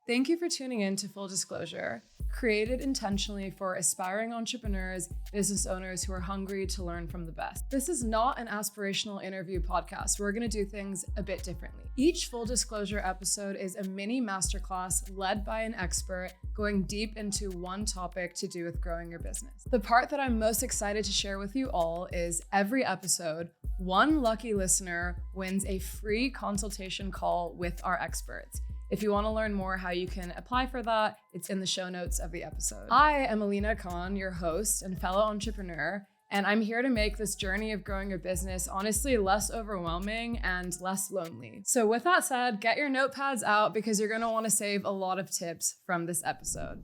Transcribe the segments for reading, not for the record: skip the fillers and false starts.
Thank you for tuning in to Full Disclosure, created intentionally for aspiring entrepreneurs, business owners who are hungry to learn from the best. This is not an aspirational interview podcast. We're going to do things a bit differently. Each Full Disclosure episode is a mini masterclass led by an expert going deep into one topic to do with growing your business. The part that I'm most excited to share with you all is every episode, one lucky listener wins a free consultation call with our experts. If you want to learn more how you can apply for that, it's in the show notes of the episode. I am Alina Khan, your host and fellow entrepreneur, and I'm here to make this journey of growing your business honestly less overwhelming and less lonely. So with that said, get your notepads out because you're going to want to save a lot of tips from this episode.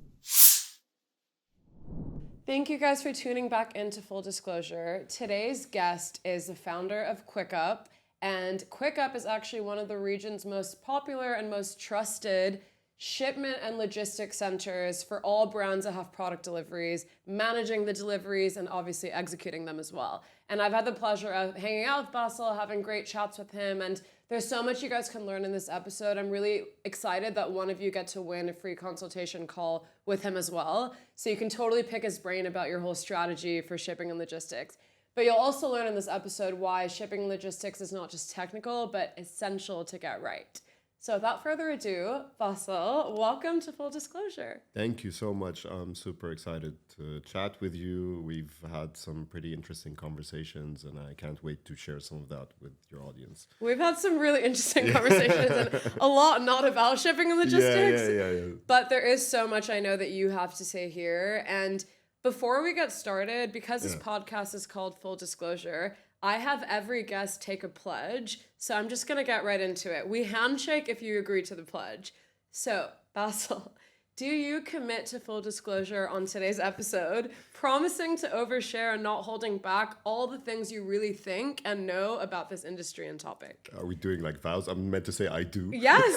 Thank you guys for tuning back into Full Disclosure. Today's guest is the founder of Quiqup. And Quiqup is actually one of the region's most popular and most trusted shipment and logistics centers for all brands that have product deliveries, managing the deliveries, and obviously executing them as well. And I've had the pleasure of hanging out with Bassel, having great chats with him, and there's so much you guys can learn in this episode. I'm really excited that one of you get to win a free consultation call with him as well. So you can totally pick his brain about your whole strategy for shipping and logistics. But you'll also learn in this episode why shipping and logistics is not just technical, but essential to get right. So without further ado, Bassel, welcome to Full Disclosure. Thank you so much. I'm super excited to chat with you. We've had some pretty interesting conversations, and I can't wait to share some of that with your audience. We've had some really interesting conversations, and a lot not about shipping and logistics. Yeah. But there is so much I know that you have to say here. And before we get started, because this podcast is called Full Disclosure, I have every guest take a pledge. So I'm just going to get right into it. We handshake if you agree to the pledge. So, Bassel, do you commit to full disclosure on today's episode, promising to overshare and not holding back all the things you really think and know about this industry and topic? Are we doing like vows? I'm meant to say I do. Yes.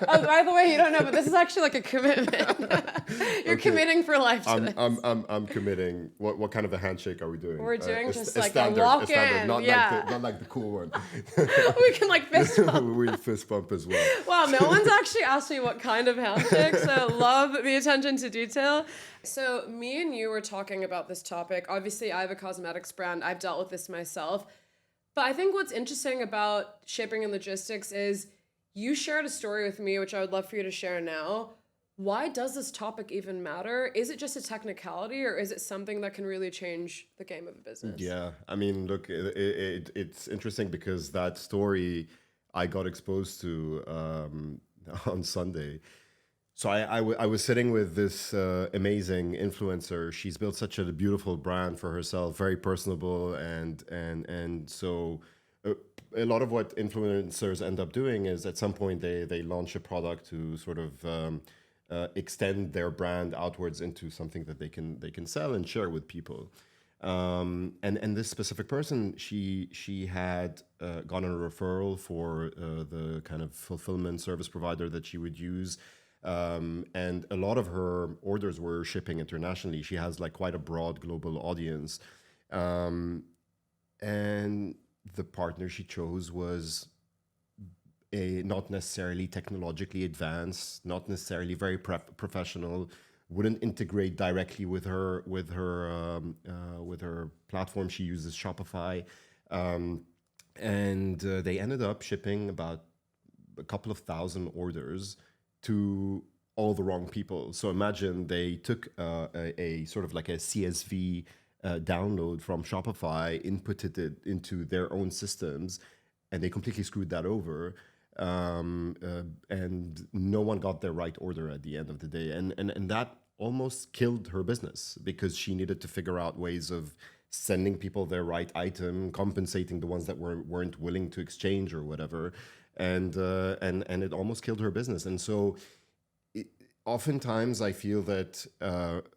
Oh, by the way, you don't know, but this is actually like a commitment. You're committing for life to this. I'm committing. What kind of a handshake are we doing? We're doing just like standard, a walk a standard, in. Not like the cool one. We can like fist bump. We fist bump as well. Wow, no one's actually asked me what kind of handshake, so love the attention to detail. So me and you were talking about this topic. Obviously, I have a cosmetics brand. I've dealt with this myself. But I think what's interesting about shipping and logistics is you shared a story with me, which I would love for you to share now. Why does this topic even matter? Is it just a technicality, or is it something that can really change the game of a business? Yeah, I mean, look, it's interesting because that story I got exposed to on Sunday. So I was sitting with this amazing influencer. She's built such a beautiful brand for herself, very personable, and so a lot of what influencers end up doing is at some point they launch a product to sort of extend their brand outwards into something that they can sell and share with people. And this specific person, she had gotten a referral for the kind of fulfillment service provider that she would use. And a lot of her orders were shipping internationally. She has like quite a broad global audience. And the partner she chose was not necessarily technologically advanced, not necessarily very professional, wouldn't integrate directly with her platform. She uses Shopify. And they ended up shipping about a couple of thousand orders to all the wrong people. So imagine they took a sort of like a CSV download from Shopify, inputted it into their own systems, and they completely screwed that over. And no one got their right order at the end of the day. And that almost killed her business because she needed to figure out ways of sending people their right item, compensating the ones that weren't willing to exchange or whatever. And it almost killed her business. And so oftentimes I feel that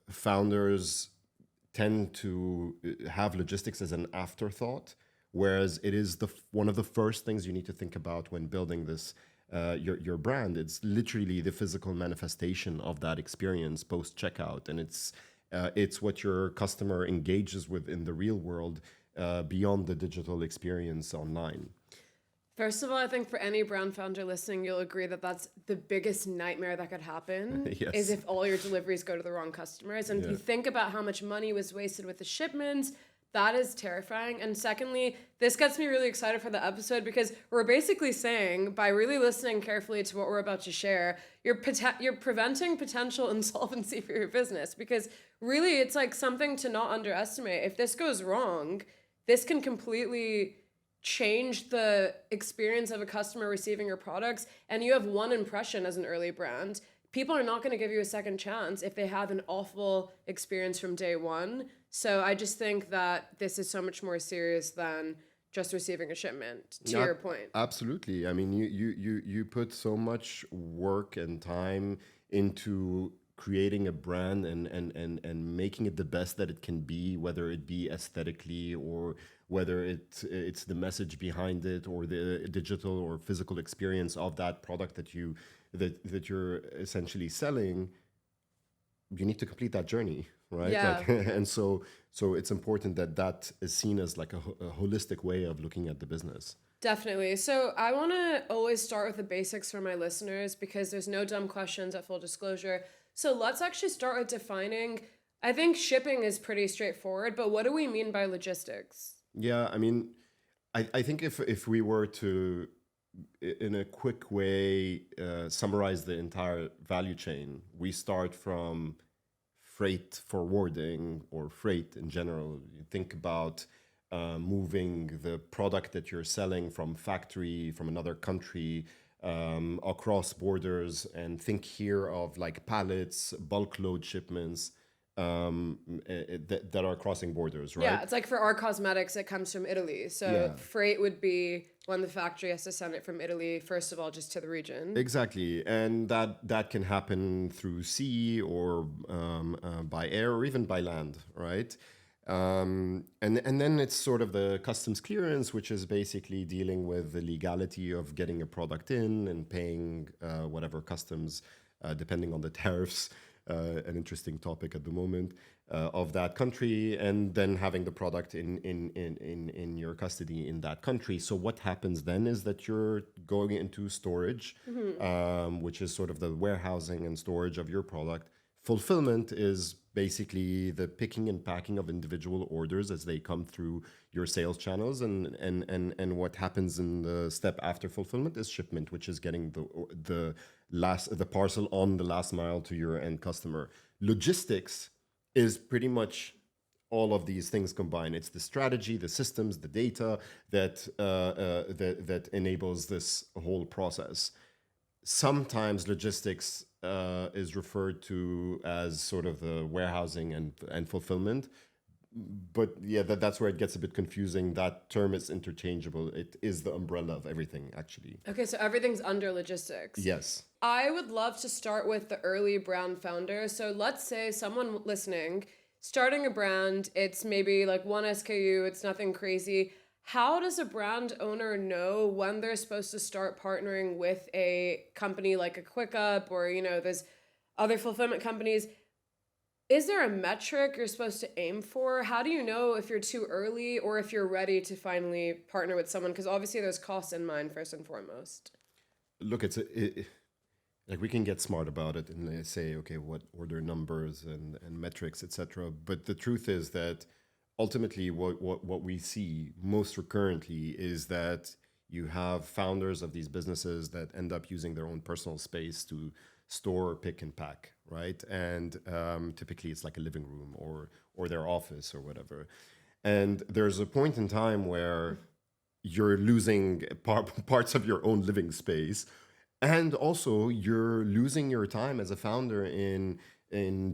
founders tend to have logistics as an afterthought, whereas it is one of the first things you need to think about when building this your brand. It's literally the physical manifestation of that experience post checkout, and it's what your customer engages with in the real world beyond the digital experience online. First of all, I think for any brand founder listening, you'll agree that that's the biggest nightmare that could happen Yes. is if all your deliveries go to the wrong customers. And you think about how much money was wasted with the shipments. That is terrifying. And secondly, this gets me really excited for the episode because we're basically saying by really listening carefully to what we're about to share, you're preventing potential insolvency for your business, because really it's like something to not underestimate. If this goes wrong, this can completely change the experience of a customer receiving your products. And you have one impression as an early brand. People are not going to give you a second chance if they have an awful experience from day one. So I just think that this is so much more serious than just receiving a shipment, to your point. Absolutely. I mean, you put so much work and time into creating a brand and making it the best that it can be, whether it be aesthetically or whether it's the message behind it or the digital or physical experience of that product that you're essentially selling. You need to complete that journey, right? Yeah. And so it's important that is seen as like a holistic way of looking at the business. Definitely. So I want to always start with the basics for my listeners because there's no dumb questions at full disclosure. So let's actually start with defining. I think shipping is pretty straightforward, but what do we mean by logistics? Yeah, I mean, I think if we were to, in a quick way, summarize the entire value chain, we start from freight forwarding or freight in general. You think about moving the product that you're selling from factory, from another country, across borders, and think here of like pallets, bulk load shipments that are crossing borders, right? Yeah, it's like for our cosmetics, it comes from Italy. So freight would be when the factory has to send it from Italy, first of all, just to the region. Exactly. And that can happen through sea or by air or even by land, right? And then it's sort of the customs clearance, which is basically dealing with the legality of getting a product in and paying whatever customs, depending on the tariffs. An interesting topic at the moment of that country, and then having the product in your custody in that country. So what happens then is that you're going into storage, which is sort of the warehousing and storage of your product. Fulfillment is basically the picking and packing of individual orders as they come through your sales channels, and what happens in the step after fulfillment is shipment, which is getting the parcel on the last mile to your end customer. Logistics is pretty much all of these things combined. It's the strategy, the systems, the data that enables this whole process. Sometimes logistics is referred to as sort of the warehousing and fulfillment. But yeah, that's where it gets a bit confusing. That term is interchangeable. It is the umbrella of everything, actually. Okay, so everything's under logistics. Yes. I would love to start with the early brand founder. So let's say someone listening, starting a brand, it's maybe like one SKU, it's nothing crazy. How does a brand owner know when they're supposed to start partnering with a company like a Quiqup or, there's other fulfillment companies? Is there a metric you're supposed to aim for? How do you know if you're too early or if you're ready to finally partner with someone? Because obviously there's costs in mind first and foremost. Look, like we can get smart about it and say, okay, what order numbers and metrics, etc. But the truth is that ultimately what we see most recurrently is that you have founders of these businesses that end up using their own personal space to store, pick, and pack, right? And typically it's like a living room or their office or whatever. And there's a point in time where you're losing parts of your own living space, and also you're losing your time as a founder in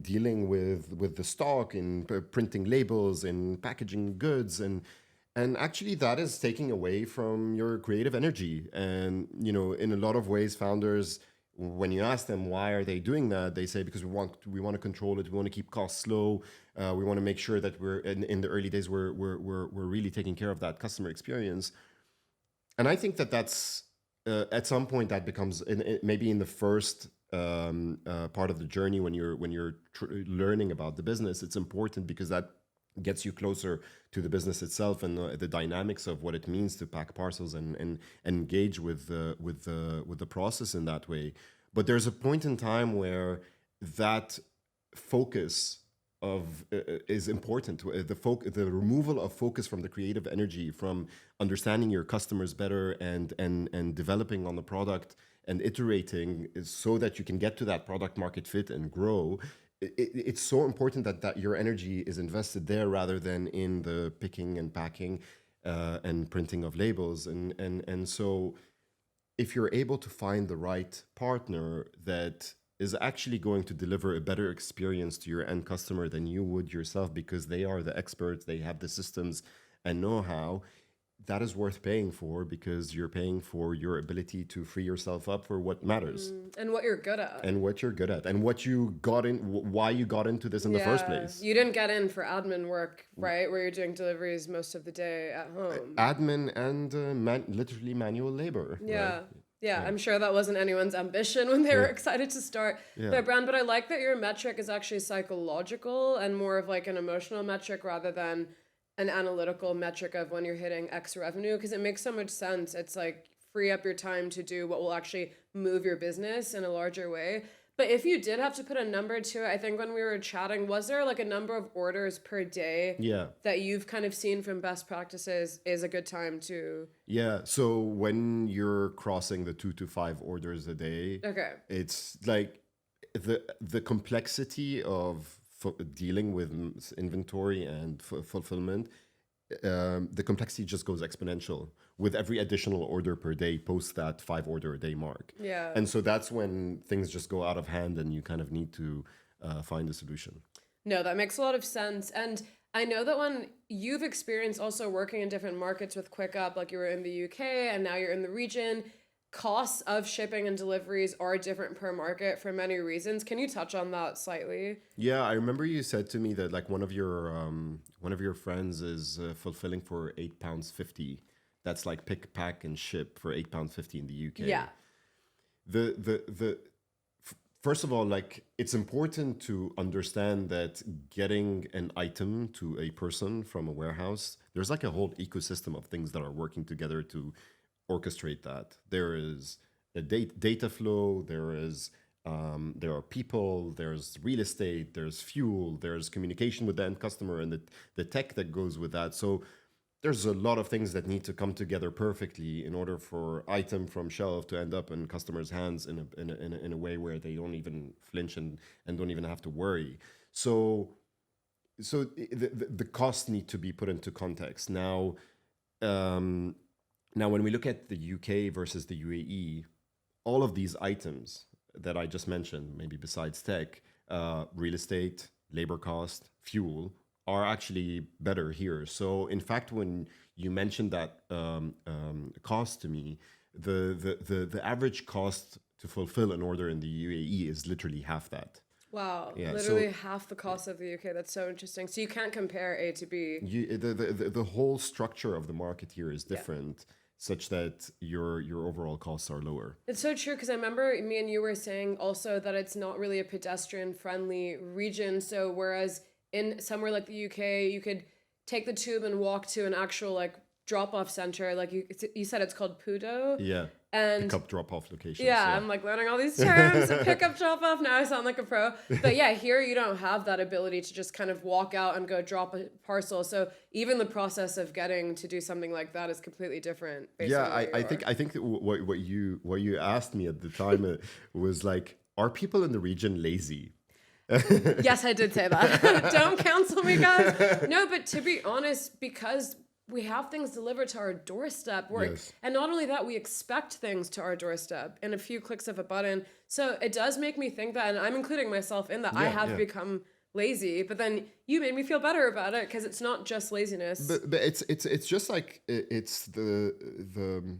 dealing with the stock, in printing labels, in packaging goods, and actually that is taking away from your creative energy. And in a lot of ways, founders, when you ask them why are they doing that, they say because we want to control it, we want to keep costs low, we want to make sure that we're in the early days we're really taking care of that customer experience. And I think that's at some point that becomes maybe in the first part of the journey when you're learning about the business, it's important because that gets you closer to the business itself and the dynamics of what it means to pack parcels and engage with the process in that way. But there's a point in time where that focus of is important. The removal of focus from the creative energy, from understanding your customers better and developing on the product and iterating is so that you can get to that product market fit and grow. It's so important that your energy is invested there rather than in the picking and packing and printing of labels. And so if you're able to find the right partner that is actually going to deliver a better experience to your end customer than you would yourself, because they are the experts, they have the systems and know-how, that is worth paying for, because you're paying for your ability to free yourself up for what matters. And what you're good at. And what you're good at. And what you got in, why you got into this in the first place. You didn't get in for admin work, right? Where you're doing deliveries most of the day at home. Admin and literally manual labor. Yeah. Right? Yeah, I'm sure that wasn't anyone's ambition when they were excited to start their brand. But I like that your metric is actually psychological and more of like an emotional metric rather than an analytical metric of when you're hitting X revenue, because it makes so much sense. It's like free up your time to do what will actually move your business in a larger way. But if you did have to put a number to it, I think when we were chatting, was there like a number of orders per day that you've kind of seen from best practices is a good time to... Yeah, so when you're crossing the 2 to 5 orders a day, it's like the complexity of dealing with inventory and fulfillment, the complexity just goes exponential with every additional order per day post that 5 order a day mark. Yeah. And so that's when things just go out of hand and you kind of need to find a solution. No, that makes a lot of sense. And I know that when you've experienced also working in different markets with Quiqup, like you were in the UK and now you're in the region, costs of shipping and deliveries are different per market for many reasons. Can you touch on that slightly? Yeah, I remember you said to me that like one of your friends is fulfilling for £8.50. That's like pick, pack, and ship for £8.50 in the UK. Yeah. First of all, like it's important to understand that getting an item to a person from a warehouse, there's like a whole ecosystem of things that are working together to orchestrate that. There is a data flow, there are people, there's real estate, there's fuel, there's communication with the end customer, and the tech that goes with that. So there's a lot of things that need to come together perfectly in order for item from shelf to end up in customers' hands in a way where they don't even flinch and don't even have to worry. So the costs need to be put into context. Now when we look at the UK versus the UAE, all of these items that I just mentioned, maybe besides tech, real estate, labor cost, fuel, are actually better here. So in fact, when you mentioned that cost to me, the average cost to fulfill an order in the UAE is literally half that. Wow, yeah, literally half the cost of the UK. That's so interesting. So you can't compare A to B. The whole structure of the market here is different, such that your overall costs are lower. It's so true, because I remember me and you were saying also that it's not really a pedestrian-friendly region. So whereas in somewhere like the UK, you could take the tube and walk to an actual like drop-off center. Like you said, it's called Pudo. Yeah. And pick-up drop-off locations. Yeah, I'm like learning all these terms. Pick-up drop-off. Now I sound like a pro. But yeah, here you don't have that ability to just kind of walk out and go drop a parcel. So even the process of getting to do something like that is completely different. Yeah, I think that what you asked me at the time was like, are people in the region lazy? Yes, I did say that. Don't cancel me, guys. No, but to be honest, because we have things delivered to our doorstep. And not only that, we expect things to our doorstep in a few clicks of a button. So it does make me think that, and I'm including myself in that, I have become lazy. But then you made me feel better about it, because it's not just laziness. But it's just like it's the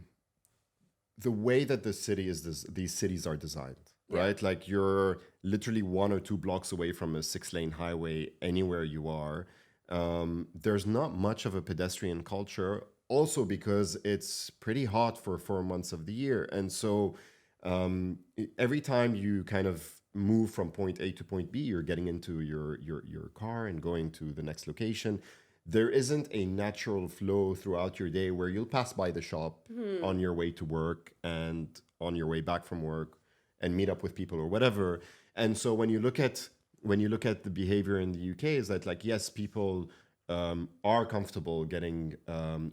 way that these cities are designed. Right? Like you're literally 1 or 2 blocks away from a 6-lane highway anywhere you are. There's not much of a pedestrian culture, also because it's pretty hot for 4 months of the year. And so every time you kind of move from point A to point B, you're getting into your car and going to the next location. There isn't a natural flow throughout your day where you'll pass by the shop on your way to work and on your way back from work and meet up with people or whatever. And so when you look at the behavior in the UK, is that like, yes, people are comfortable getting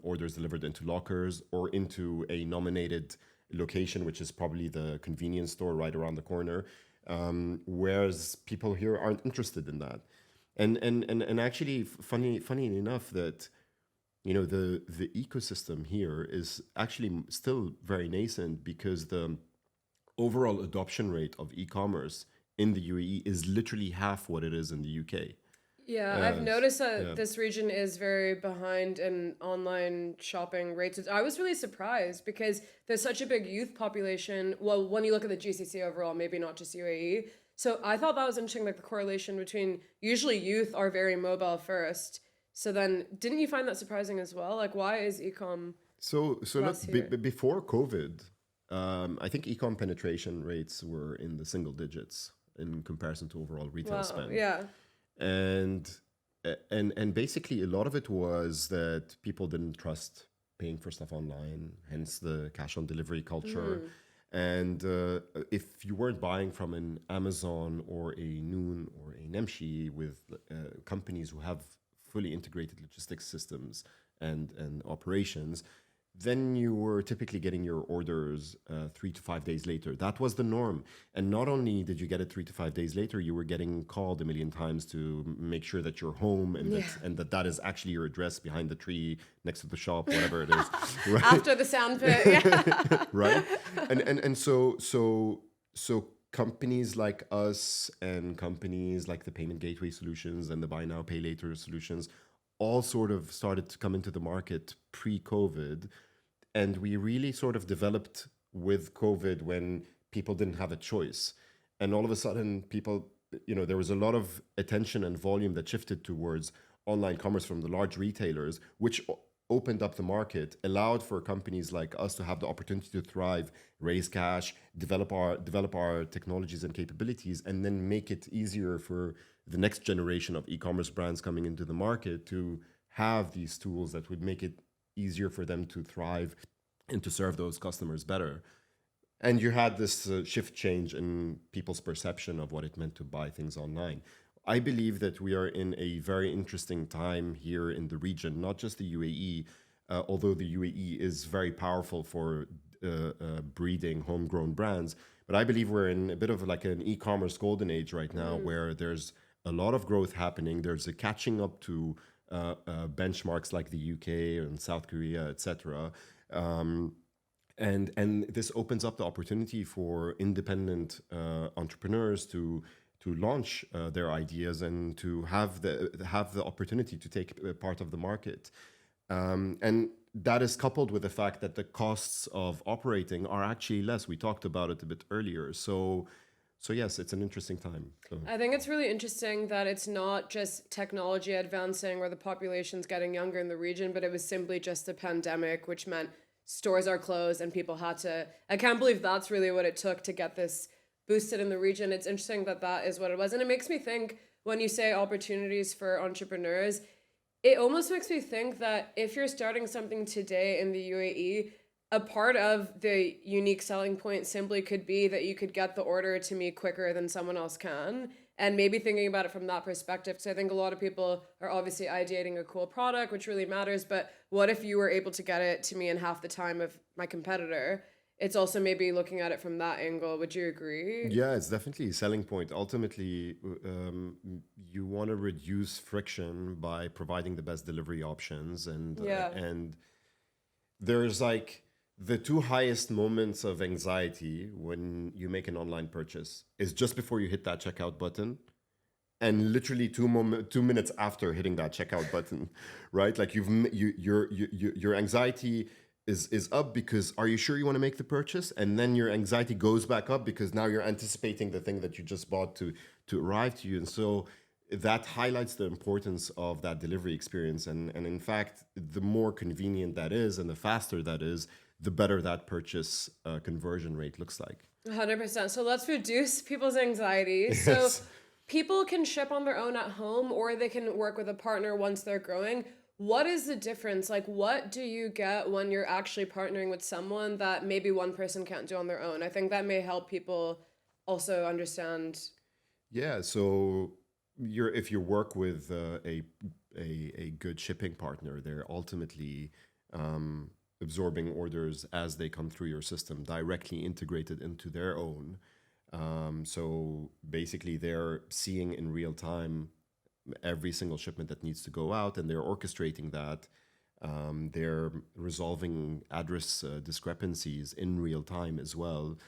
orders delivered into lockers or into a nominated location, which is probably the convenience store right around the corner, whereas people here aren't interested in that. And actually, funny enough, that the ecosystem here is actually still very nascent, because the overall adoption rate of e-commerce in the UAE is literally half what it is in the UK. Yeah, I've noticed that this region is very behind in online shopping rates. I was really surprised because there's such a big youth population. Well, when you look at the GCC overall, maybe not just UAE. So I thought that was interesting, like the correlation between usually youth are very mobile first. So then didn't you find that surprising as well? Like, why is e-com So less look, here? before COVID, I think e-com penetration rates were in the single digits in comparison to overall retail Wow, spend. yeah. and and basically a lot of it was that people didn't trust paying for stuff online, hence the cash on delivery culture. And if you weren't buying from an Amazon or a Noon or a Nemshi with companies who have fully integrated logistics systems and operations, then you were typically getting your orders 3 to 5 days later. That was the norm. And not only did you get it 3 to 5 days later, you were getting called a million times to make sure that you're home and that is actually your address behind the tree next to the shop, whatever it is. Right? After the sound bit, yeah. Right? And so companies like us and companies like the payment gateway solutions and the buy now pay later solutions all sort of started to come into the market pre-COVID. And we really sort of developed with COVID when people didn't have a choice. And all of a sudden, people, there was a lot of attention and volume that shifted towards online commerce from the large retailers, which opened up the market, allowed for companies like us to have the opportunity to thrive, raise cash, develop our technologies and capabilities, and then make it easier for the next generation of e-commerce brands coming into the market to have these tools that would make it easier for them to thrive and to serve those customers better. And you had this shift change in people's perception of what it meant to buy things online. I believe that we are in a very interesting time here in the region, not just the UAE, although the UAE is very powerful for breeding homegrown brands. But I believe we're in a bit of like an e-commerce golden age right now, where there's a lot of growth happening. There's a catching up to benchmarks like the UK and South Korea, etc. And this opens up the opportunity for independent entrepreneurs to launch their ideas and to have the opportunity to take part of the market. And that is coupled with the fact that the costs of operating are actually less. We talked about it a bit earlier. So yes, it's an interesting time. So. I think it's really interesting that it's not just technology advancing or the population's getting younger in the region, but it was simply just a pandemic, which meant stores are closed and people had to. I can't believe that's really what it took to get this boosted in the region. It's interesting that that is what it was. And it makes me think, when you say opportunities for entrepreneurs, it almost makes me think that if you're starting something today in the UAE, a part of the unique selling point simply could be that you could get the order to me quicker than someone else can. And maybe thinking about it from that perspective, because I think a lot of people are obviously ideating a cool product, which really matters. But what if you were able to get it to me in half the time of my competitor? It's also maybe looking at it from that angle. Would you agree? Yeah, it's definitely a selling point. Ultimately, you want to reduce friction by providing the best delivery options, and there's like the two highest moments of anxiety when you make an online purchase is just before you hit that checkout button, and literally 2 minutes after hitting that checkout button, right? Like your anxiety is up because are you sure you want to make the purchase? And then your anxiety goes back up because now you're anticipating the thing that you just bought to arrive to you. And so that highlights the importance of that delivery experience. And in fact, the more convenient that is and the faster that is, the better that purchase conversion rate looks like. 100%. So let's reduce people's anxiety. So Yes. people can ship on their own at home, or they can work with a partner once they're growing. What is the difference? Like, what do you get when you're actually partnering with someone that maybe one person can't do on their own? I think that may help people also understand. Yeah, so if you work with a good shipping partner, they're ultimately absorbing orders as they come through your system, directly integrated into their own. So basically, they're seeing in real time every single shipment that needs to go out, and they're orchestrating that. They're resolving address discrepancies in real time as well.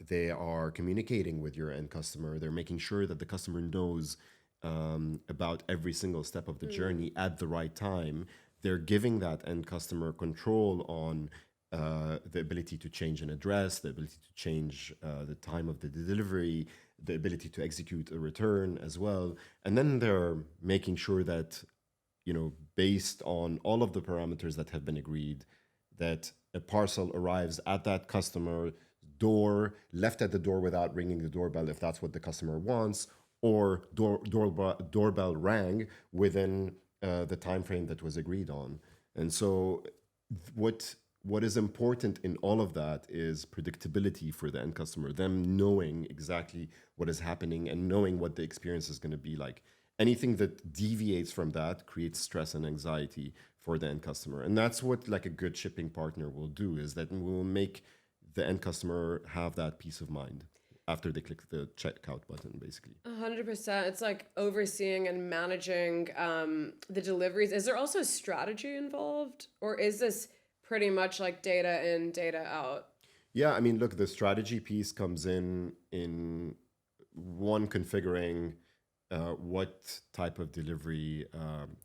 They are communicating with your end customer. They're making sure that the customer knows about every single step of the journey at the right time. They're giving that end customer control on the ability to change an address, the ability to change the time of the delivery, the ability to execute a return as well. And then they're making sure that, based on all of the parameters that have been agreed, that a parcel arrives at that customer door, left at the door without ringing the doorbell if that's what the customer wants, or doorbell rang within the time frame that was agreed on. And so, what is important in all of that is predictability for the end customer, them knowing exactly what is happening and knowing what the experience is going to be like. Anything that deviates from that creates stress and anxiety for the end customer. And that's what like a good shipping partner will do, is that we will make the end customer have that peace of mind after they click the checkout button, basically. 100%. It's like overseeing and managing the deliveries. Is there also strategy involved, or is this pretty much like data in, data out? Yeah, I mean, look, the strategy piece comes in one, configuring what type of delivery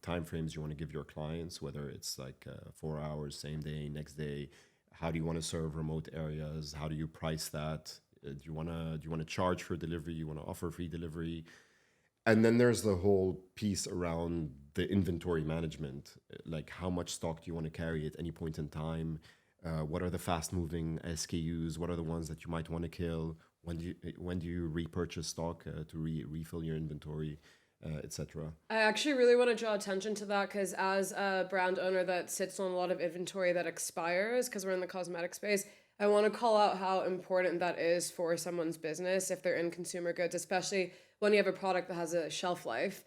timeframes you want to give your clients, whether it's like 4 hours, same day, next day. How do you want to serve remote areas? How do you price that? Do you want to charge for delivery? You want to offer free delivery? And then there's the whole piece around the inventory management, like how much stock do you want to carry at any point in time? What are the fast moving SKUs? What are the ones that you might want to kill? When do you repurchase stock to refill your inventory, etc. I actually really want to draw attention to that because, as a brand owner that sits on a lot of inventory that expires, because we're in the cosmetic space, I want to call out how important that is for someone's business if they're in consumer goods, especially when you have a product that has a shelf life.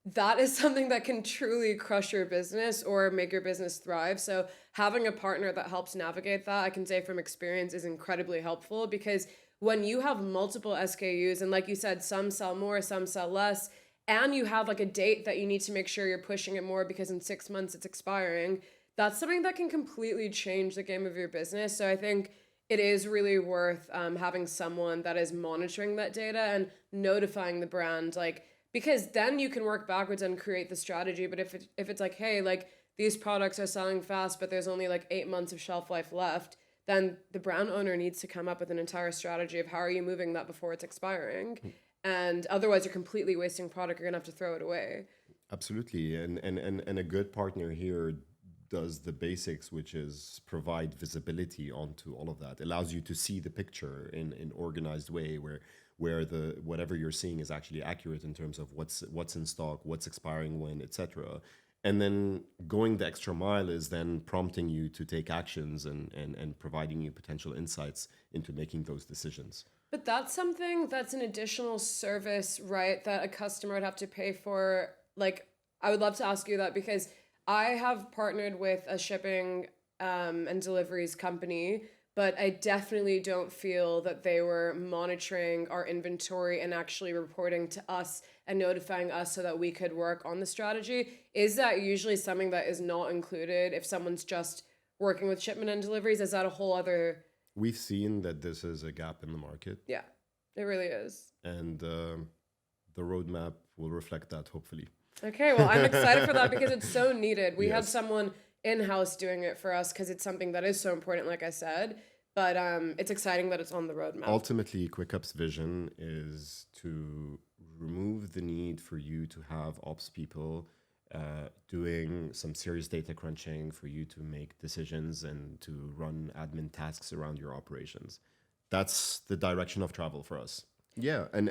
That is something that can truly crush your business or make your business thrive. So, having a partner that helps navigate that, I can say from experience, is incredibly helpful because when you have multiple SKUs, and like you said, some sell more, some sell less, and you have like a date that you need to make sure you're pushing it more because in 6 months it's expiring, that's something that can completely change the game of your business. So I think it is really worth having someone that is monitoring that data and notifying the brand, like, because then you can work backwards and create the strategy. But if it's like, hey, like these products are selling fast, but there's only like 8 months of shelf life left, then the brand owner needs to come up with an entire strategy of how are you moving that before it's expiring. And otherwise you're completely wasting product. You're gonna have to throw it away. Absolutely, and a good partner here does the basics, which is provide visibility onto all of that. Allows you to see the picture in organized way, where the whatever you're seeing is actually accurate in terms of what's in stock, what's expiring when, etc. And then going the extra mile is then prompting you to take actions and providing you potential insights into making those decisions. But that's something that's an additional service, right? That a customer would have to pay for. Like, I would love to ask you that because I have partnered with a shipping and deliveries company, but I definitely don't feel that they were monitoring our inventory and actually reporting to us and notifying us so that we could work on the strategy. Is that usually something that is not included if someone's just working with shipment and deliveries? Is that a whole other? We've seen that this is a gap in the market, Yeah, it really is. and the roadmap will reflect that, hopefully. Okay, well, I'm excited for that because it's so needed. We had Yes. someone in-house doing it for us because it's something that is so important, like I said. But it's exciting that it's on the roadmap. Ultimately, QuickUp's vision is to remove the need for you to have ops people doing some serious data crunching for you to make decisions and to run admin tasks around your operations. that's the direction of travel for us. Yeah, and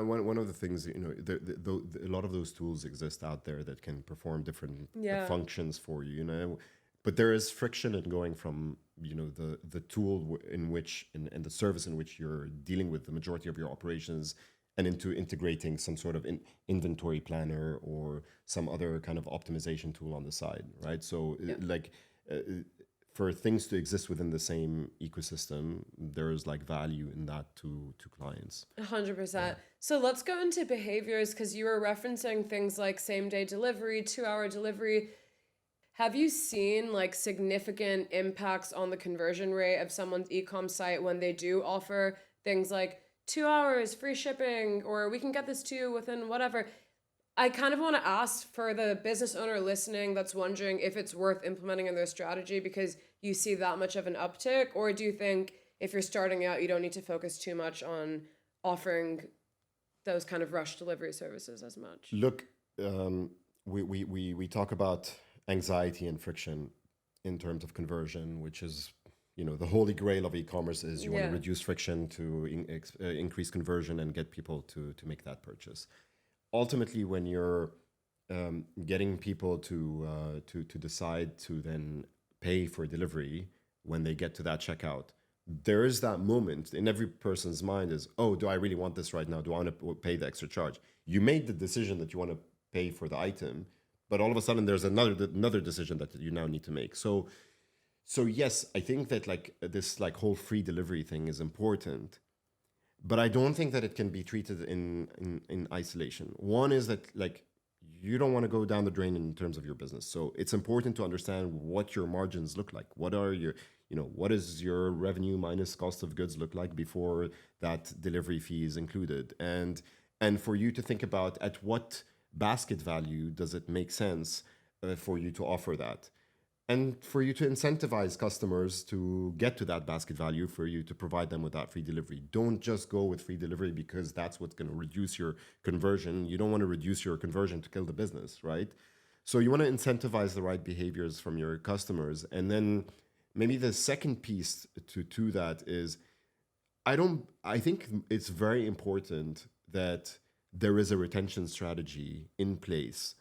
one of the things, a lot of those tools exist out there that can perform different functions for you, but there is friction in going from the tool in which and the service in which you're dealing with the majority of your operations, and into integrating some sort of inventory planner or some other kind of optimization tool on the side, right? So for things to exist within the same ecosystem, there's like value in that to clients. 100%. So let's go into behaviors, because you were referencing things like same day delivery, 2-hour delivery. Have you seen like significant impacts on the conversion rate of someone's e-com site when they do offer things like 2 hours free shipping, or we can get this to you within whatever? I kind of want to ask for the business owner listening that's wondering if it's worth implementing in their strategy because you see that much of an uptick, or do you think if you're starting out, you don't need to focus too much on offering those kind of rush delivery services as much? Look, we talk about anxiety and friction in terms of conversion, which is, the holy grail of e-commerce is you want to reduce friction to increase conversion and get people to make that purchase. Ultimately, when you're getting people to decide to then pay for delivery when they get to that checkout, there is that moment in every person's mind is, oh, do I really want this right now? Do I want to pay the extra charge? You made the decision that you want to pay for the item, but all of a sudden there's another decision that you now need to make. So yes, I think that this whole free delivery thing is important. But I don't think that it can be treated in isolation. One is that you don't want to go down the drain in terms of your business. So it's important to understand what your margins look like. What are your, what is your revenue minus cost of goods look like before that delivery fee is included? And for you to think about at what basket value does it make sense for you to offer that? And for you to incentivize customers to get to that basket value, for you to provide them with that free delivery. Don't just go with free delivery because that's what's going to reduce your conversion. You don't want to reduce your conversion to kill the business, right? So you want to incentivize the right behaviors from your customers. And then maybe the second piece to that is, I think it's very important that there is a retention strategy in place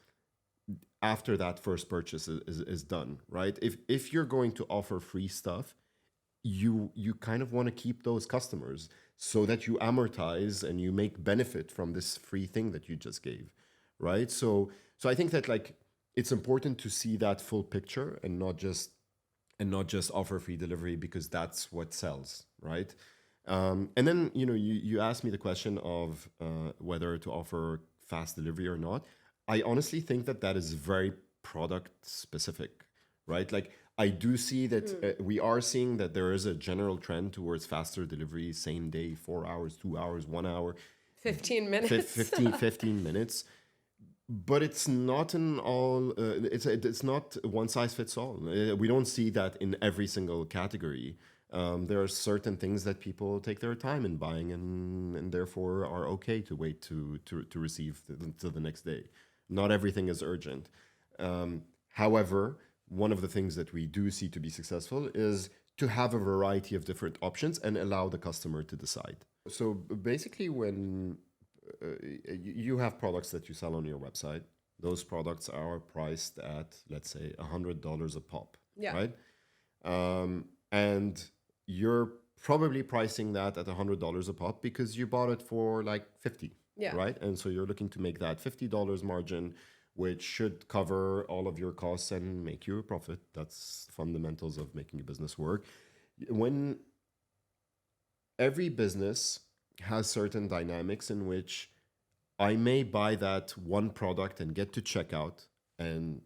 after that first purchase is done, right? If you're going to offer free stuff, you kind of want to keep those customers so that you amortize and you make benefit from this free thing that you just gave, right? So I think that it's important to see that full picture and not just offer free delivery because that's what sells, right? And then you asked me the question of whether to offer fast delivery or not. I honestly think that is very product specific, right? I do see that we are seeing that there is a general trend towards faster delivery, same day, 4 hours, 2 hours, 1 hour. 15 minutes. 15 minutes. But it's not in all, it's not one size fits all. We don't see that in every single category. There are certain things that people take their time in buying and therefore are okay to wait to receive till the next day. Not everything is urgent. However, one of the things that we do see to be successful is to have a variety of different options and allow the customer to decide. So basically, when you have products that you sell on your website, those products are priced at, let's say, $100 a pop, right? And you're probably pricing that at $100 a pop because you bought it for $50. Yeah. Right. And so you're looking to make that $50 margin, which should cover all of your costs and make you a profit. That's fundamentals of making a business work. When every business has certain dynamics in which I may buy that one product and get to checkout, and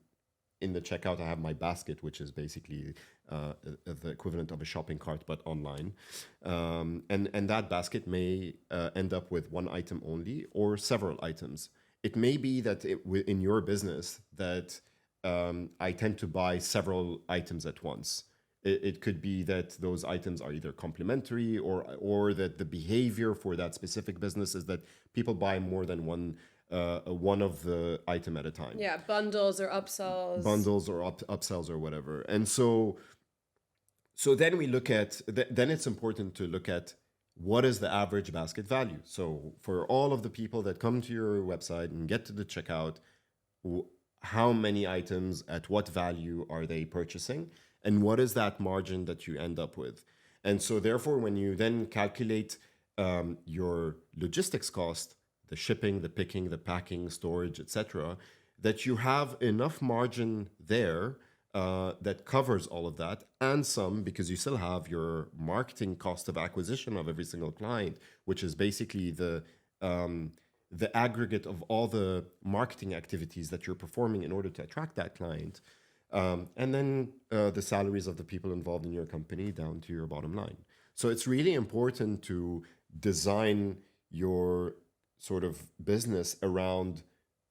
in the checkout I have my basket, which is basically the equivalent of a shopping cart but online, and that basket may end up with one item only or several items. It may be that in your business that I tend to buy several items at once. It could be that those items are either complementary or that the behavior for that specific business is that people buy more than one of the item at a time. Yeah, bundles or upsells. Upsells or whatever. And so then we look at, then it's important to look at what is the average basket value? So for all of the people that come to your website and get to the checkout, how many items at what value are they purchasing? And what is that margin that you end up with? And so therefore, when you then calculate your logistics cost, the shipping, the picking, the packing, storage, etc., that you have enough margin there that covers all of that and some, because you still have your marketing cost of acquisition of every single client, which is basically the aggregate of all the marketing activities that you're performing in order to attract that client. And then the salaries of the people involved in your company down to your bottom line. So it's really important to design your sort of business around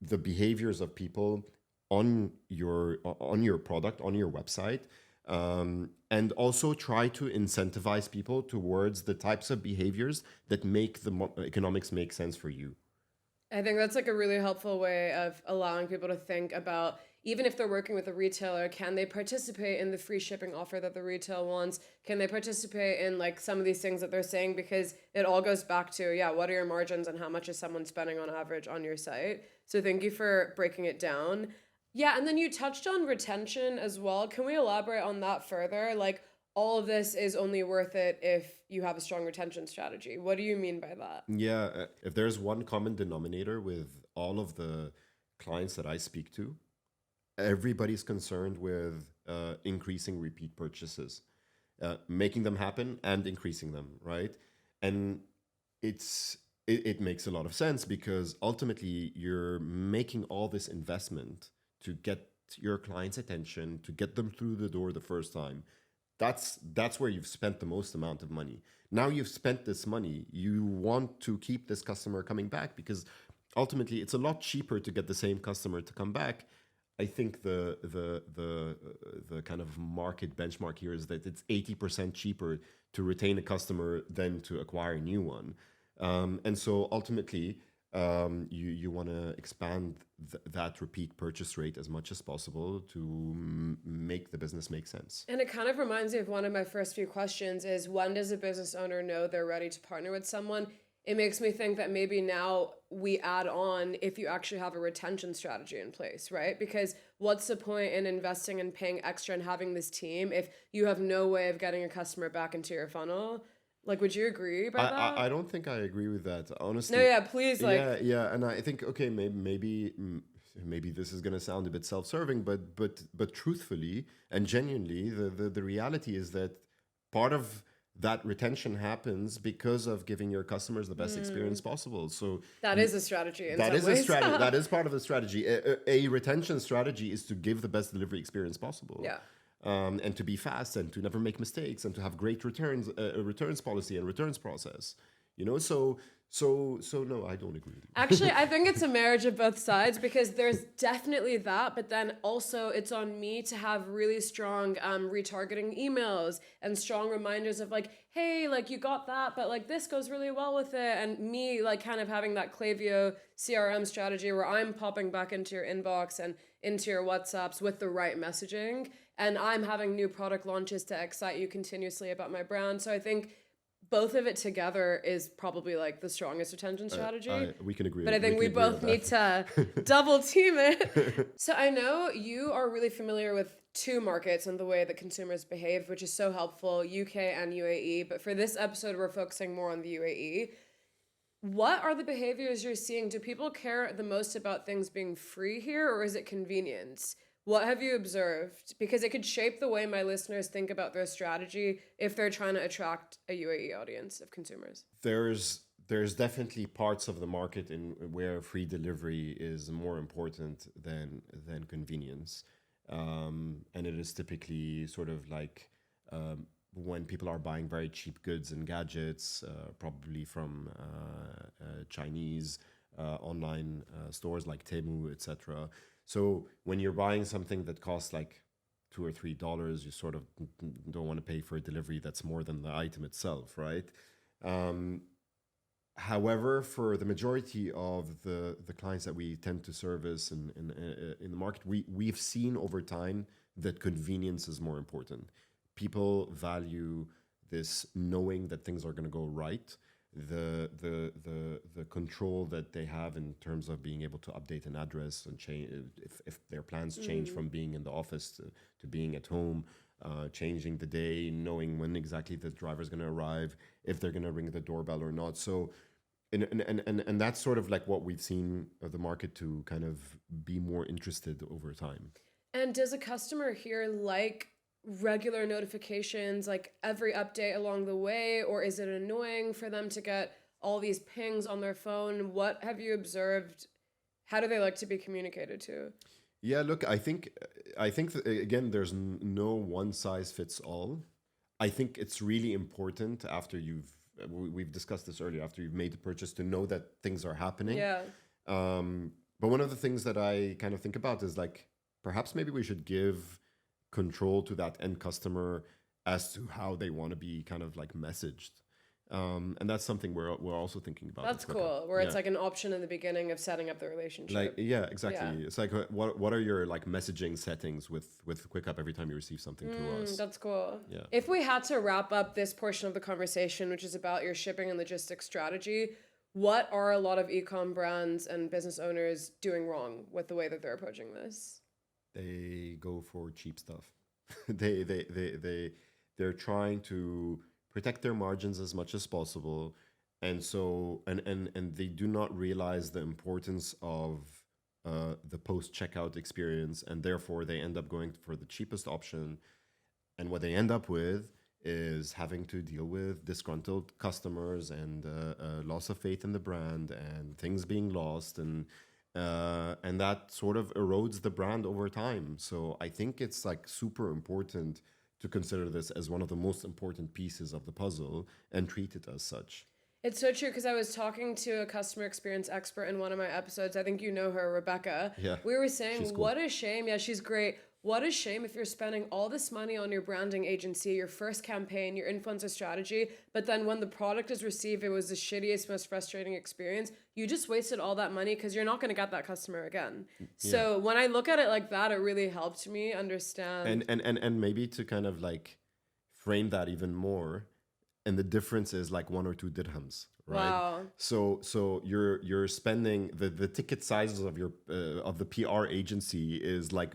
the behaviors of people on your product, on your website, and also try to incentivize people towards the types of behaviors that make the economics make sense for you. I think that's like a really helpful way of allowing people to think about, even if they're working with a retailer, can they participate in the free shipping offer that the retail wants? Can they participate in like some of these things that they're saying? Because it all goes back to, what are your margins and how much is someone spending on average on your site? So thank you for breaking it down. Yeah, and then you touched on retention as well. Can we elaborate on that further? Like, all of this is only worth it if you have a strong retention strategy. What do you mean by that? Yeah, if there's one common denominator with all of the clients that I speak to, everybody's concerned with increasing repeat purchases, making them happen and increasing them, right? And it makes a lot of sense because ultimately you're making all this investment to get your client's attention, to get them through the door the first time. That's where you've spent the most amount of money. Now you've spent this money, you want to keep this customer coming back because ultimately it's a lot cheaper to get the same customer to come back. I think the kind of market benchmark here is that it's 80% cheaper to retain a customer than to acquire a new one. And so ultimately, you want to expand that repeat purchase rate as much as possible to make the business make sense. And it kind of reminds me of one of my first few questions is, when does a business owner know they're ready to partner with someone? It makes me think that maybe now we add on if you actually have a retention strategy in place, right? Because what's the point in investing and paying extra and having this team if you have no way of getting a customer back into your funnel? Like, would you agree by that? I don't think I agree with that, honestly. No, yeah, please, like... Yeah, and I think, okay, maybe this is going to sound a bit self-serving, but truthfully and genuinely, the reality is that part of that retention happens because of giving your customers the best experience possible. So that is a strategy in that some is ways. a strategy. That is part of the strategy. A retention strategy is to give the best delivery experience possible. Yeah. And to be fast and to never make mistakes and to have great returns, returns policy and returns process. You know, so no, I don't agree with you. Actually, I think it's a marriage of both sides because there's definitely that, but then also it's on me to have really strong retargeting emails and strong reminders of like, hey, like you got that, but like this goes really well with it. And me like kind of having that Klaviyo CRM strategy where I'm popping back into your inbox and into your WhatsApps with the right messaging. And I'm having new product launches to excite you continuously about my brand. So I think both of it together is probably like the strongest retention strategy. We can agree. But I think we both need to double team it. So I know you are really familiar with two markets and the way that consumers behave, which is so helpful, UK and UAE. But for this episode, we're focusing more on the UAE. What are the behaviors you're seeing? Do people care the most about things being free here, or is it convenience? What have you observed? Because it could shape the way my listeners think about their strategy if they're trying to attract a UAE audience of consumers. There's definitely parts of the market in where free delivery is more important than convenience, and it is typically sort of like when people are buying very cheap goods and gadgets, probably from Chinese online stores like Temu, etc. So when you're buying something that costs like $2 or $3, you sort of don't want to pay for a delivery that's more than the item itself, right? However, for the majority of the clients that we tend to service in the market, we've seen over time that convenience is more important. People value this knowing that things are going to go right. the control that they have in terms of being able to update an address and change if their plans change from being in the office to being at home, changing the day, knowing when exactly the driver's going to arrive, if they're going to ring the doorbell or not. So and that's sort of like what we've seen of the market to kind of be more interested over time. And does a customer here like regular notifications, like every update along the way, or is it annoying for them to get all these pings on their phone? What have you observed? How do they like to be communicated to? Yeah, look, I think that, again, there's no one size fits all. I think it's really important after we've discussed this earlier, after you've made the purchase, to know that things are happening. Yeah. But one of the things that I kind of think about is like, perhaps maybe we should give control to that end customer as to how they want to be kind of like messaged. And that's something we're also thinking about. That's cool. Where it's like an option in the beginning of setting up the relationship. Like, yeah, exactly. Yeah. It's like, what are your like messaging settings with Quiqup every time you receive something to us? That's cool. Yeah. If we had to wrap up this portion of the conversation, which is about your shipping and logistics strategy, what are a lot of e-com brands and business owners doing wrong with the way that they're approaching this? They go for cheap stuff. They're trying to protect their margins as much as possible, and so and they do not realize the importance of the post checkout experience, and therefore they end up going for the cheapest option, and what they end up with is having to deal with disgruntled customers and loss of faith in the brand and things being lost, and that sort of erodes the brand over time. So I think it's like super important to consider this as one of the most important pieces of the puzzle and treat it as such. It's so true, because I was talking to a customer experience expert in one of my episodes. I think you know her, Rebecca. Yeah, We were saying, she's cool. what a shame. Yeah, she's great. What a shame if you're spending all this money on your branding agency, your first campaign, your influencer strategy, but then when the product is received, it was the shittiest, most frustrating experience. You just wasted all that money because you're not going to get that customer again. So when I look at it like that, it really helped me understand. And maybe to kind of like frame that even more, and the difference is like 1 or 2 dirhams, right? Wow. So you're spending the ticket sizes of your of the PR agency is like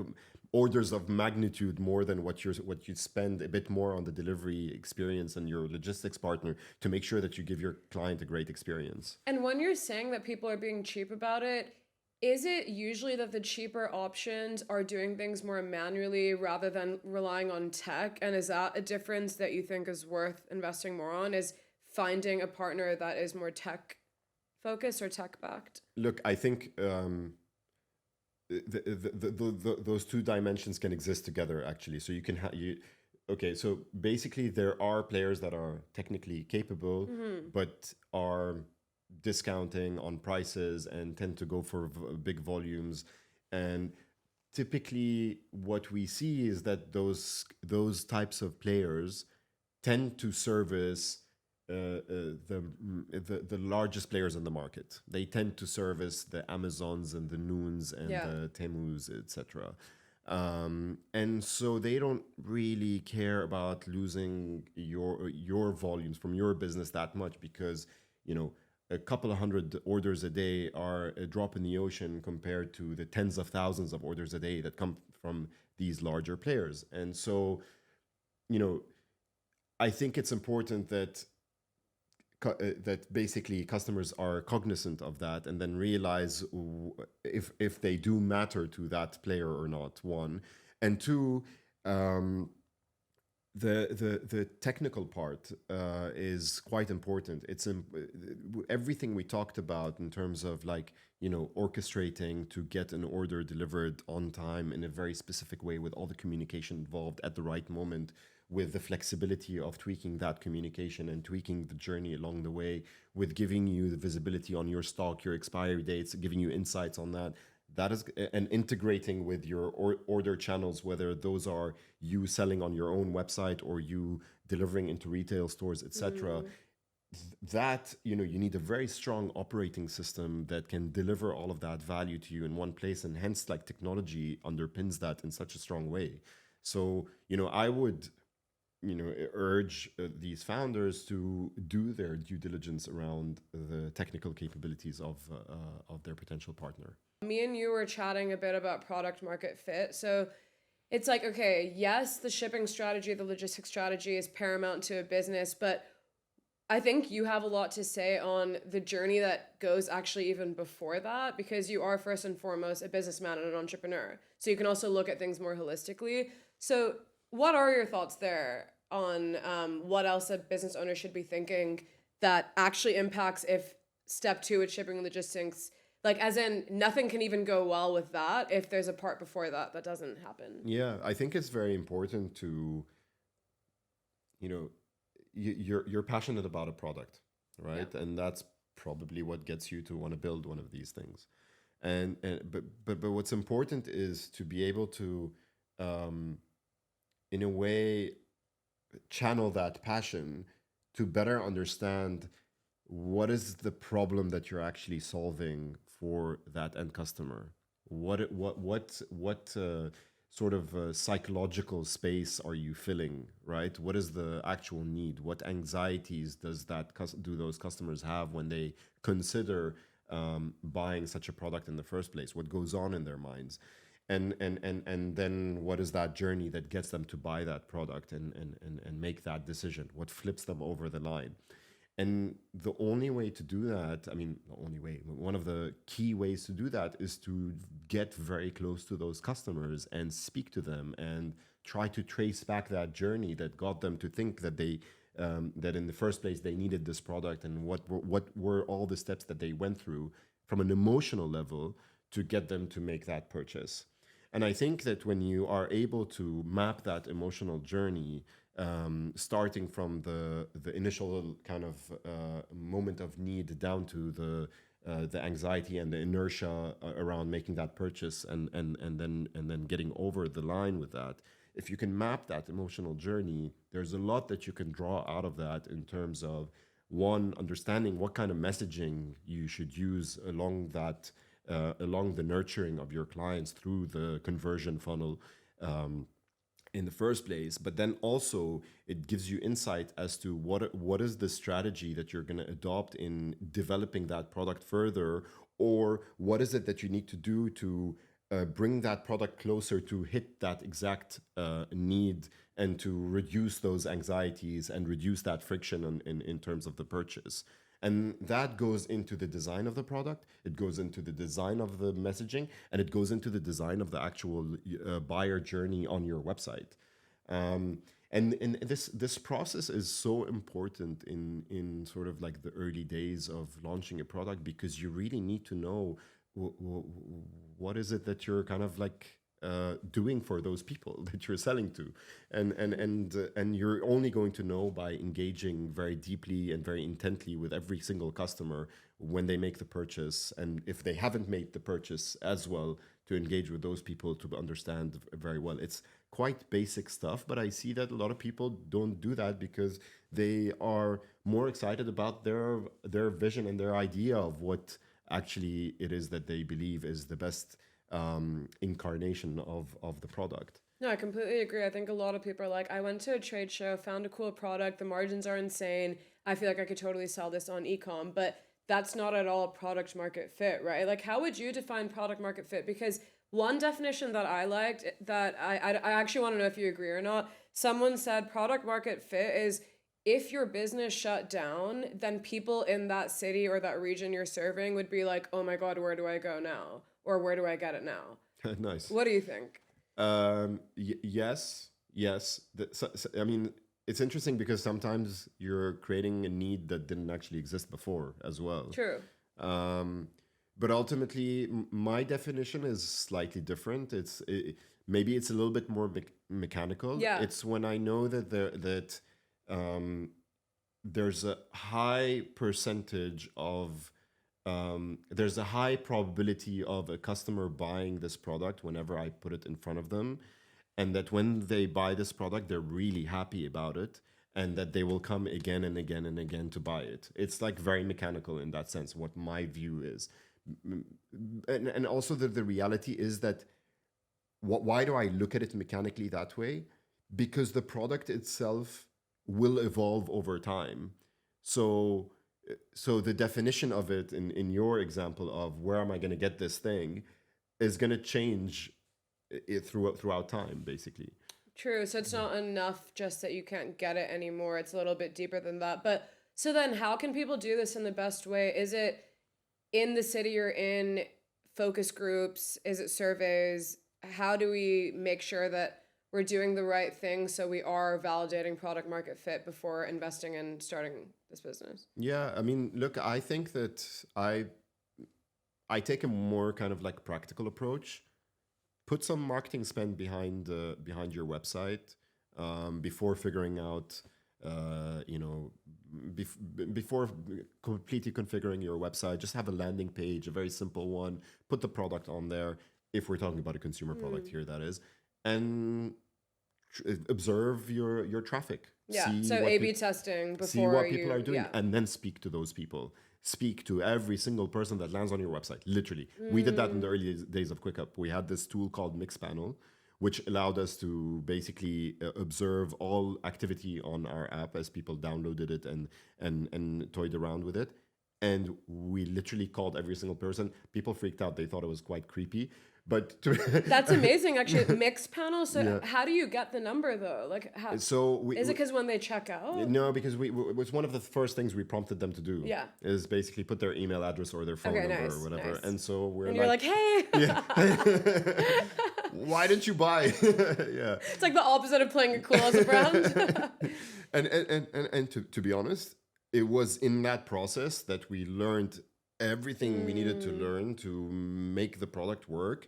orders of magnitude more than what you spend a bit more on the delivery experience and your logistics partner to make sure that you give your client a great experience. And when you're saying that people are being cheap about it, is it usually that the cheaper options are doing things more manually rather than relying on tech? And is that a difference that you think is worth investing more on, is finding a partner that is more tech focused or tech backed? Look, I think those 2 dimensions can exist together, actually. So you can okay, so basically there are players that are technically capable, but are discounting on prices and tend to go for big volumes. And typically what we see is that those types of players tend to service the largest players in the market. They tend to service the Amazons and the Noons and the Temus, etc. And so they don't really care about losing your volumes from your business that much, because a couple of hundred orders a day are a drop in the ocean compared to the tens of thousands of orders a day that come from these larger players. And so, I think it's important that basically customers are cognizant of that and then realize if they do matter to that player or not, one. And two, the technical part is quite important. It's everything we talked about in terms of orchestrating to get an order delivered on time in a very specific way, with all the communication involved at the right moment, with the flexibility of tweaking that communication and tweaking the journey along the way, with giving you the visibility on your stock, your expiry dates, giving you insights on that. That is, and integrating with your order channels, whether those are you selling on your own website or you delivering into retail stores, etc. That, you need a very strong operating system that can deliver all of that value to you in one place, and hence technology underpins that in such a strong way. So, I would, urge these founders to do their due diligence around the technical capabilities of their potential partner. Me and you were chatting a bit about product market fit. So it's like, okay, yes, the shipping strategy, the logistics strategy is paramount to a business, but I think you have a lot to say on the journey that goes actually even before that, because you are first and foremost a businessman and an entrepreneur. So you can also look at things more holistically. So what are your thoughts there on what else a business owner should be thinking that actually impacts if step two with shipping and logistics, like as in nothing can even go well with that if there's a part before that that doesn't happen? Yeah, I think it's very important to, you're passionate about a product, right? Yeah. And that's probably what gets you to want to build one of these things. But what's important is to be able to, in a way, channel that passion to better understand what is the problem that you're actually solving for that end customer. What sort of psychological space are you filling, right? What is the actual need? What anxieties do those customers have when they consider buying such a product in the first place? What goes on in their minds? And then what is that journey that gets them to buy that product and make that decision? What flips them over the line? And the only way to do that, one of the key ways to do that is to get very close to those customers and speak to them and try to trace back that journey that got them to think that that in the first place they needed this product, and what were all the steps that they went through from an emotional level to get them to make that purchase. And I think that when you are able to map that emotional journey, starting from the initial kind of moment of need down to the anxiety and the inertia around making that purchase, and then getting over the line with that. If you can map that emotional journey, there's a lot that you can draw out of that in terms of, one, understanding what kind of messaging you should use along the nurturing of your clients through the conversion funnel in the first place. But then also it gives you insight as to what is the strategy that you're going to adopt in developing that product further, or what is it that you need to do to bring that product closer to hit that exact need, and to reduce those anxieties and reduce that friction in terms of the purchase. And that goes into the design of the product, it goes into the design of the messaging, and it goes into the design of the actual buyer journey on your website. And this process is so important in sort of like the early days of launching a product, because you really need to know what is it that you're kind of like doing for those people that you're selling to, and you're only going to know by engaging very deeply and very intently with every single customer when they make the purchase, and if they haven't made the purchase as well, to engage with those people to understand very well. It's quite basic stuff, but I see that a lot of people don't do that because they are more excited about their vision and their idea of what actually it is that they believe is the best incarnation of the product. No, I completely agree. I think a lot of people are like, I went to a trade show, found a cool product, the margins are insane, I feel like I could totally sell this on e-com, but that's not at all product market fit, right? Like, how would you define product market fit? Because one definition that I liked, that I actually want to know if you agree or not, someone said product market fit is if your business shut down, then people in that city or that region you're serving would be like, oh my God, where do I go now? Or where do I get it now? Nice. What do you think? Yes. I mean, it's interesting because sometimes you're creating a need that didn't actually exist before as well. True. But ultimately, my definition is slightly different. Maybe it's a little bit more mechanical. Yeah. It's when I know that there's a high percentage of there's a high probability of a customer buying this product whenever I put it in front of them, and that when they buy this product, they're really happy about it, and that they will come again and again and again to buy it. It's like very mechanical in that sense, what my view is. And also the reality is that why do I look at it mechanically that way? because the product itself will evolve over time. So the definition of it in your example of where am I going to get this thing is going to change throughout time, basically. True. So it's not enough just that you can't get it anymore. It's a little bit deeper than that. But so then how can people do this in the best way? Is it in the city you're in, focus groups? Is it surveys? How do we make sure that we're doing the right thing so we are validating product market fit before investing and starting this business? Yeah, I mean, look, I think that I take a more kind of like practical approach. Put some marketing spend behind your website before figuring out, before completely configuring your website. Just have a landing page, a very simple one. Put the product on there. If we're talking about a consumer product here, that is, and observe your traffic. Yeah. So A/B testing before see what people are doing, yeah. and then speak to those people. Speak to every single person that lands on your website. Literally, we did that in the early days of Quiqup. We had this tool called Mixpanel, which allowed us to basically observe all activity on our app as people downloaded it and toyed around with it. And we literally called every single person. People freaked out. They thought it was quite creepy. But that's amazing, actually. Mixed panel. So how do you get the number though? Like, how? Is it because when they check out? No, because it was one of the first things we prompted them to do. Yeah. Is basically put their email address or their phone number or whatever. Nice. And so you're like, hey. Yeah. Why didn't you buy? Yeah. It's like the opposite of playing it cool as a brand. and to be honest, it was in that process that we learned everything we needed to learn to make the product work.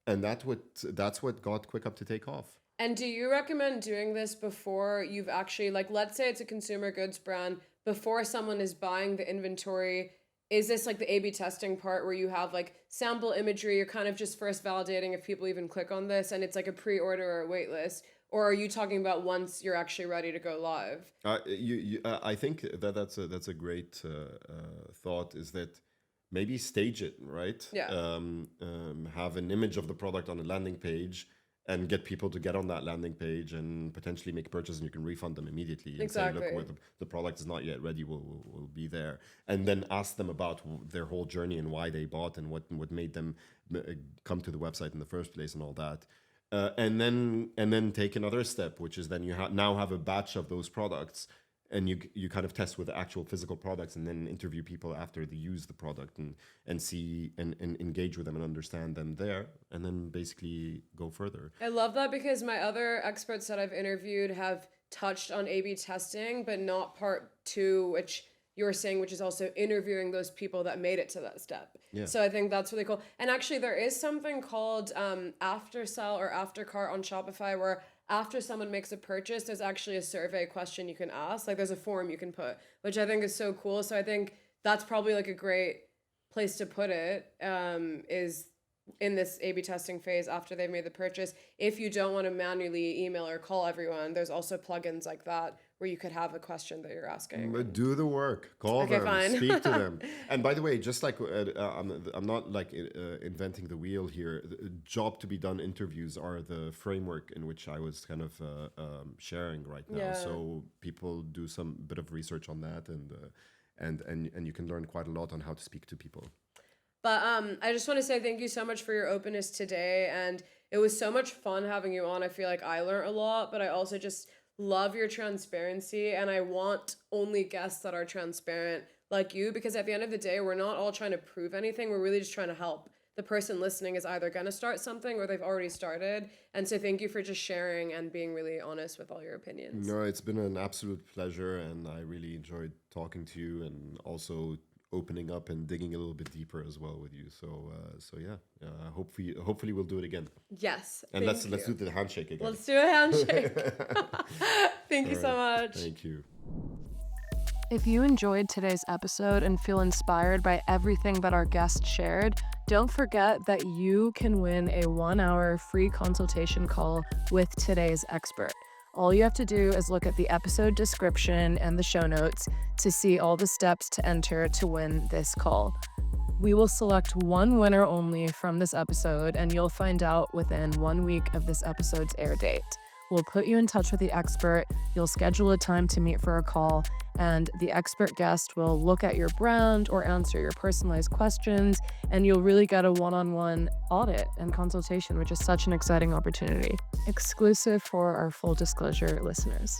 And that's what got Quiqup to take off. And do you recommend doing this before you've actually, like, let's say it's a consumer goods brand, before someone is buying the inventory? Is this like the A/B testing part where you have like sample imagery, you're kind of just first validating if people even click on this, and it's like a pre-order or a wait list? Or are you talking about once you're actually ready to go live? I think that's a great thought, is that maybe stage it, right? Yeah. Have an image of the product on a landing page and get people to get on that landing page and potentially make a purchase, and you can refund them immediately. And exactly. say, look, the product is not yet ready, we'll be there. And then ask them about their whole journey and why they bought and what made them come to the website in the first place and all that. And then take another step, which is then you now have a batch of those products, and you kind of test with the actual physical products, and then interview people after they use the product and see and engage with them and understand them there, and then basically go further. I love that, because my other experts that I've interviewed have touched on A/B testing, but not part 2, which you're saying, which is also interviewing those people that made it to that step. Yeah. So I think that's really cool. And actually there is something called after sell or after cart on Shopify, where after someone makes a purchase, there's actually a survey question you can ask. Like there's a form you can put, which I think is so cool. So I think that's probably like a great place to put it, is in this A/B testing phase after they've made the purchase. If you don't want to manually email or call everyone, there's also plugins like that where you could have a question that you're asking. But do the work. Call them. Fine. Speak to them. And by the way, just like I'm not like inventing the wheel here. The job to be done interviews are the framework in which I was kind of sharing right now. Yeah. So people do some bit of research on that, and you can learn quite a lot on how to speak to people. But I just want to say thank you so much for your openness today. And it was so much fun having you on. I feel like I learned a lot, but I also just love your transparency. And I want only guests that are transparent like you, because at the end of the day, we're not all trying to prove anything. We're really just trying to help. The person listening is either going to start something or they've already started. And so thank you for just sharing and being really honest with all your opinions. No, it's been an absolute pleasure. And I really enjoyed talking to you, and also opening up and digging a little bit deeper as well with you. So yeah, hopefully we'll do it again. Yes. And let's do the handshake again. Let's do a handshake. Thank you so much. Thank you. If you enjoyed today's episode and feel inspired by everything that our guest shared, don't forget that you can win a 1-hour free consultation call with today's expert. All you have to do is look at the episode description and the show notes to see all the steps to enter to win this call. We will select one winner only from this episode, and you'll find out within 1 week of this episode's air date. We'll put you in touch with the expert. You'll schedule a time to meet for a call, and the expert guest will look at your brand or answer your personalized questions, and you'll really get a one-on-one audit and consultation, which is such an exciting opportunity. Exclusive for our full disclosure listeners.